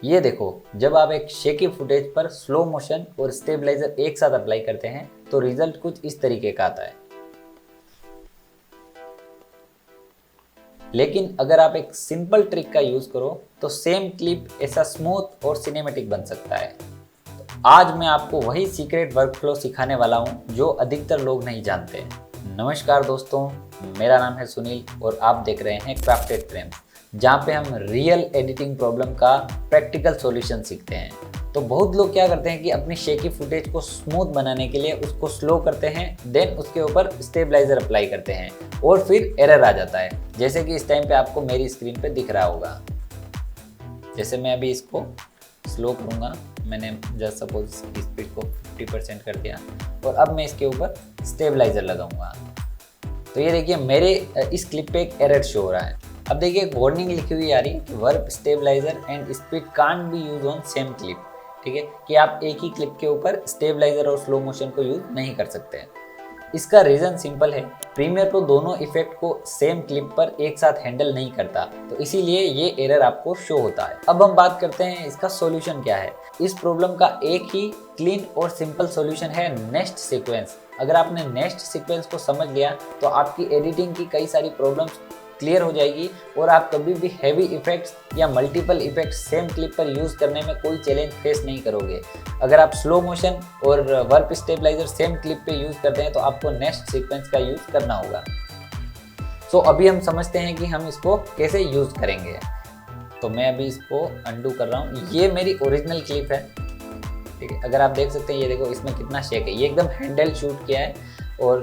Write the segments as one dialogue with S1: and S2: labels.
S1: ये देखो, जब आप एक शेकी फुटेज पर स्लो मोशन और स्टेबलाइजर एक साथ अप्लाई करते हैं तो रिजल्ट कुछ इस तरीके का आता है। लेकिन अगर आप एक सिंपल ट्रिक का यूज करो तो सेम क्लिप ऐसा स्मूथ और सिनेमैटिक बन सकता है। आज मैं आपको वही सीक्रेट वर्कफ्लो सिखाने वाला हूं जो अधिकतर लोग नहीं जानते। नमस्कार दोस्तों, मेरा नाम है सुनील और आप देख रहे हैं क्राफ्टेड फ्रेम, जहाँ पे हम रियल एडिटिंग प्रॉब्लम का प्रैक्टिकल सॉल्यूशन सीखते हैं। तो बहुत लोग क्या करते हैं कि अपनी शेकी फुटेज को स्मूथ बनाने के लिए उसको स्लो करते हैं, देन उसके ऊपर स्टेबलाइजर अप्लाई करते हैं और फिर एरर आ जाता है, जैसे कि इस टाइम पे आपको मेरी स्क्रीन पे दिख रहा होगा। जैसे मैं अभी इसको स्लो करूँगा, मैंने जस्ट सपोज इसकी स्पीड को 50% कर दिया और अब मैं इसके ऊपर स्टेबलाइजर लगाऊंगा। तो ये देखिए मेरे इस क्लिप पे एक एरर शो हो रहा है। अब देखिए एक वार्निंग लिखी हुई आ रही है कि warp stabilizer and speed can't be use on same clip. ठीक है, कि आप एक ही क्लिप के ऊपर स्टेबलाइजर और स्लो मोशन को यूज नहीं कर सकते हैं। इसका रीज़न सिंपल है, प्रीमियर प्रो दोनों इफेक्ट को सेम क्लिप पर एक साथ हैंडल नहीं करता, तो इसीलिए ये एरर आपको शो होता है। अब हम बात करते हैं इसका सॉल्यूशन क्या है। इस प्रॉब्लम का एक ही क्लीन और सिंपल सॉल्यूशन है, नेक्स्ट सीक्वेंस। अगर आपने नेक्स्ट सीक्वेंस को समझ लिया तो आपकी एडिटिंग की कई सारी प्रॉब्लम्स क्लियर हो जाएगी और आप कभी भी हैवी इफेक्ट्स या मल्टीपल इफेक्ट्स सेम क्लिप पर यूज़ करने में कोई चैलेंज फेस नहीं करोगे। अगर आप स्लो मोशन और वर्ब स्टेबलाइजर सेम क्लिप पे यूज़ करते हैं तो आपको नेक्स्ट सीक्वेंस का यूज़ करना होगा। सो अभी हम समझते हैं कि हम इसको कैसे यूज़ करेंगे। तो मैं अभी इसको अंडू कर रहा हूँ। ये मेरी ओरिजिनल क्लिप है, ठीक है। अगर आप देख सकते हैं, ये देखो इसमें कितना शेक है। ये एकदम हैंडल शूट किया है और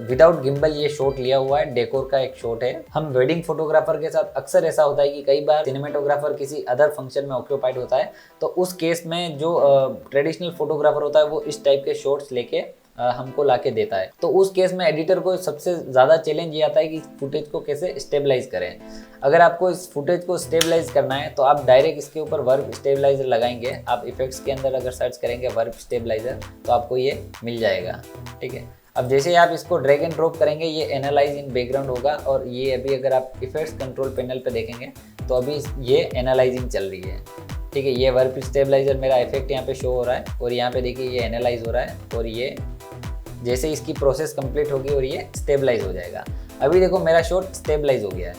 S1: विदाउट गिम्बल ये शॉट लिया हुआ है, डेकोर का एक शॉट है। हम वेडिंग फोटोग्राफर के साथ अक्सर ऐसा होता है कि कई बार सिनेमेटोग्राफर किसी अदर फंक्शन में ऑक्यूपाइड होता है, तो उस केस में जो ट्रेडिशनल फोटोग्राफर होता है वो इस टाइप के शॉट्स लेके हमको लाके देता है। तो उस केस में एडिटर को सबसे ज़्यादा चैलेंज ये आता है कि फुटेज को कैसे स्टेबलाइज करें। अगर आपको इस फुटेज को स्टेबलाइज करना है तो आप डायरेक्ट इसके ऊपर वर्ब स्टेबलाइजर लगाएंगे। आप इफेक्ट्स के अंदर अगर सर्च करेंगे वर्ब स्टेबलाइजर तो आपको ये मिल जाएगा, ठीक है। अब जैसे ही आप इसको ड्रैग एंड ड्रॉप करेंगे ये एनालाइज इन बैकग्राउंड होगा और ये अभी अगर आप इफेक्ट्स कंट्रोल पैनल पे देखेंगे तो अभी ये एनालाइजिंग चल रही है, ठीक है। ये वर्ब स्टेबलाइजर मेरा इफेक्ट यहाँ पे शो हो रहा है और यहाँ पे देखिए ये एनालाइज हो रहा है और ये जैसे इसकी प्रोसेस कंप्लीट होगी और ये स्टेबलाइज हो जाएगा। अभी देखो मेरा शॉट स्टेबलाइज हो गया है,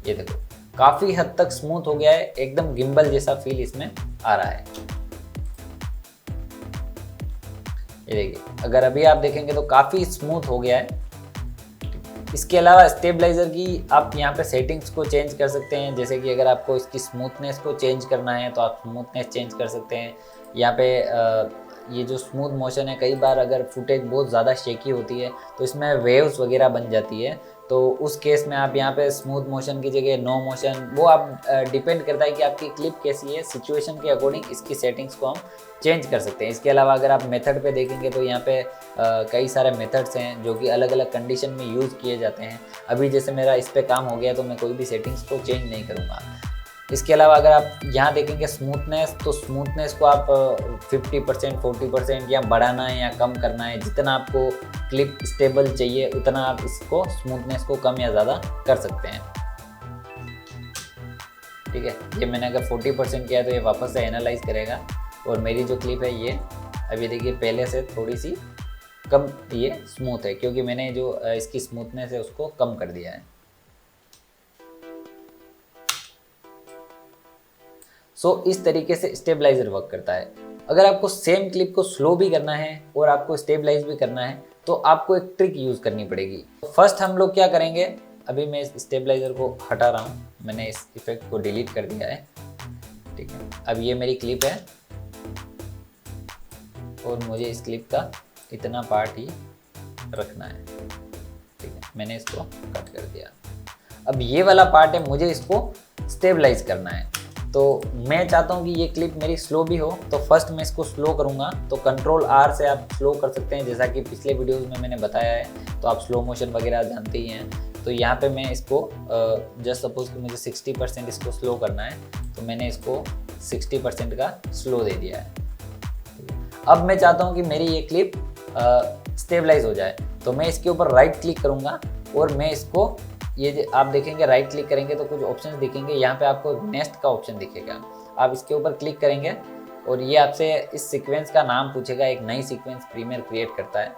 S1: ये देखो काफ़ी हद तक स्मूथ हो गया है, एकदम गिम्बल जैसा फील इसमें आ रहा है। ये देखिए अगर अभी आप देखेंगे तो काफ़ी स्मूथ हो गया है। इसके अलावा स्टेबलाइजर की आप यहाँ पे सेटिंग्स को चेंज कर सकते हैं, जैसे कि अगर आपको इसकी स्मूथनेस को चेंज करना है तो आप स्मूथनेस चेंज कर सकते हैं। यहाँ पे ये जो स्मूथ मोशन है, कई बार अगर फुटेज बहुत ज़्यादा शेकी होती है तो इसमें वेव्स वगैरह बन जाती है, तो उस केस में आप यहाँ पे स्मूथ मोशन की जगह नो मोशन, वो आप डिपेंड करता है कि आपकी क्लिप कैसी है, सिचुएशन के अकॉर्डिंग इसकी सेटिंग्स को हम चेंज कर सकते हैं। इसके अलावा अगर आप मेथड पे देखेंगे तो यहाँ पे कई सारे मेथड्स हैं जो कि अलग अलग कंडीशन में यूज़ किए जाते हैं। अभी जैसे मेरा इस पर काम हो गया तो मैं कोई भी सेटिंग्स को चेंज नहीं करूँगा। इसके अलावा अगर आप यहाँ देखेंगे स्मूथनेस, तो स्मूथनेस को आप 50%, 40% या बढ़ाना है या कम करना है, जितना आपको क्लिप स्टेबल चाहिए उतना आप इसको स्मूथनेस को कम या ज़्यादा कर सकते हैं, ठीक है। ये मैंने अगर 40% किया तो ये वापस से एनालाइज करेगा और मेरी जो क्लिप है ये अभी देखिए पहले से थोड़ी सी कम ये स्मूथ है, क्योंकि मैंने जो इसकी स्मूथनेस है उसको कम कर दिया है। सो इस तरीके से स्टेबलाइजर वर्क करता है। अगर आपको सेम क्लिप को स्लो भी करना है और आपको स्टेबलाइज भी करना है तो आपको एक ट्रिक यूज़ करनी पड़ेगी। तो फर्स्ट हम लोग क्या करेंगे, अभी मैं इस स्टेबलाइजर को हटा रहा हूँ, मैंने इस इफेक्ट को डिलीट कर दिया है, ठीक है। अब ये मेरी क्लिप है और मुझे इस क्लिप का इतना पार्ट ही रखना है, ठीक है। मैंने इसको कट कर दिया। अब ये वाला पार्ट है, मुझे इसको स्टेबलाइज करना है। तो मैं चाहता हूँ कि ये क्लिप मेरी स्लो भी हो, तो फर्स्ट मैं इसको स्लो करूँगा। तो कंट्रोल R से आप स्लो कर सकते हैं, जैसा कि पिछले वीडियोस में मैंने बताया है। तो आप स्लो मोशन वगैरह जानते ही हैं। तो यहाँ पे मैं इसको जस्ट सपोज कि मुझे 60% इसको स्लो करना है, तो मैंने इसको 60% का स्लो दे दिया है। अब मैं चाहता हूँ कि मेरी ये क्लिप स्टेबलाइज हो जाए, तो मैं इसके ऊपर राइट क्लिक करूँगा और मैं इसको, ये आप देखेंगे राइट क्लिक करेंगे तो कुछ ऑप्शंस दिखेंगे। यहाँ पे आपको नेक्स्ट का ऑप्शन दिखेगा। आप इसके ऊपर क्लिक करेंगे और ये आपसे इस सीक्वेंस का नाम पूछेगा। एक नई सीक्वेंस प्रीमियर क्रिएट करता है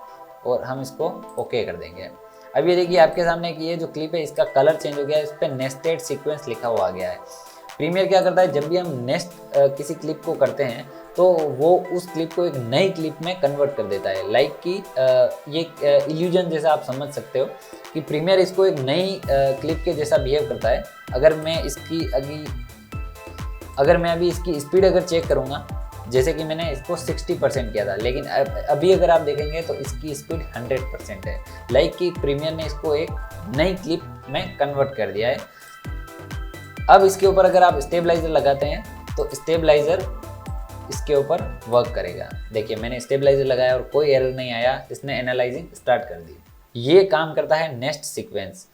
S1: और हम इसको ओके कर देंगे। अब ये देखिए आपके सामने कि ये जो क्लिप है इसका कलर चेंज हो गया है, इस पर नेस्टेड सीक्वेंस लिखा हुआ आ गया है। प्रीमियर क्या करता है, जब भी हम नेक्स्ट किसी क्लिप को करते हैं तो वो उस क्लिप को एक नई क्लिप में कन्वर्ट कर देता है। लाइक कि ये इल्यूजन जैसा आप समझ सकते हो कि प्रीमियर इसको एक नई क्लिप के जैसा बिहेव करता है। अगर मैं अभी इसकी स्पीड अगर चेक करूँगा, जैसे कि मैंने इसको 60% किया था, लेकिन अभी अगर आप देखेंगे तो इसकी स्पीड 100% है। लाइक कि प्रीमियर ने इसको एक नई क्लिप में कन्वर्ट कर दिया है। अब इसके ऊपर अगर आप स्टेबलाइजर लगाते हैं तो स्टेबलाइजर इसके ऊपर वर्क करेगा। देखिए मैंने स्टेबलाइजर लगाया और कोई एरर नहीं आया, इसने एनालाइजिंग स्टार्ट कर दी। ये काम करता है नेक्स्ट सीक्वेंस।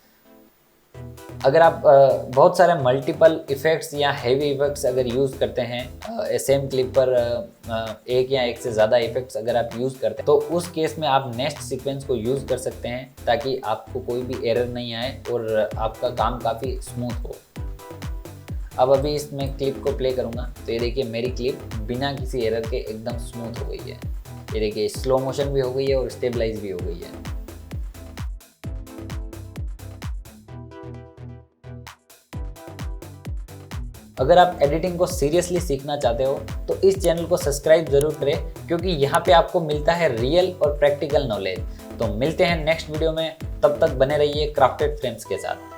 S1: अगर आप बहुत सारे मल्टीपल इफेक्ट्स या हेवी इफेक्ट्स अगर यूज़ करते हैं, सेम क्लिप पर एक या एक से ज़्यादा इफेक्ट्स अगर आप यूज़ करते हैं तो उस केस में आप नेक्स्ट सीक्वेंस को यूज़ कर सकते हैं ताकि आपको कोई भी एरर नहीं आए और आपका काम काफ़ी स्मूथ हो। अब अभी इसमें क्लिप को प्ले करूँगा तो ये देखिए मेरी क्लिप बिना किसी एरर के एकदम स्मूथ हो गई है। ये देखिए स्लो मोशन भी हो गई है और स्टेबलाइज भी हो गई है। अगर आप एडिटिंग को सीरियसली सीखना चाहते हो तो इस चैनल को सब्सक्राइब जरूर करें, क्योंकि यहाँ पे आपको मिलता है रियल और प्रैक्टिकल नॉलेज। तो मिलते हैं नेक्स्ट वीडियो में, तब तक बने रहिए क्राफ्टेड फ्रेम्स के साथ।